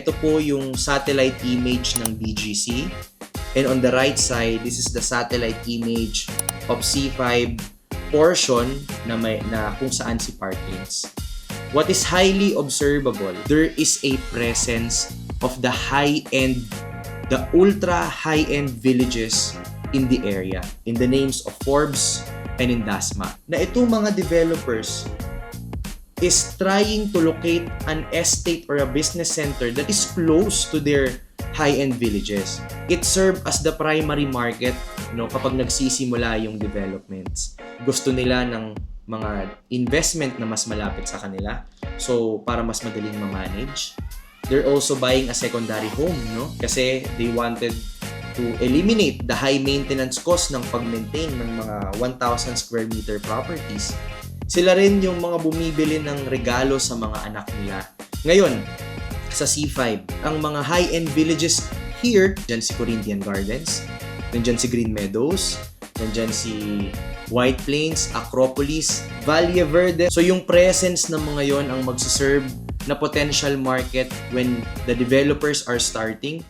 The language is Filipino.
ito po yung satellite image ng BGC. And on the right side, this is the satellite image of C5 portion na kung saan si Parklinks. What is highly observable, there is a presence of the ultra high-end villages in the area, in the names of Forbes and Indasma. Na itong mga developers is trying to locate an estate or a business center that is close to their high-end villages. It served as the primary market, kapag nagsisimula yung developments. Gusto nila ng mga investment na mas malapit sa kanila. So, para mas madaling ma-manage. They're also buying a secondary home, Kasi they wanted to eliminate the high maintenance cost ng pag-maintain ng mga 1,000 square meter properties. Sila rin yung mga bumibili ng regalo sa mga anak nila. Ngayon, sa C5, ang mga high-end villages here, dyan si Corinthian Gardens, nandyan si Green Meadows, nandyan si White Plains, Acropolis, Valle Verde. So yung presence ng mga yon ang magsaserve na potential market when the developers are starting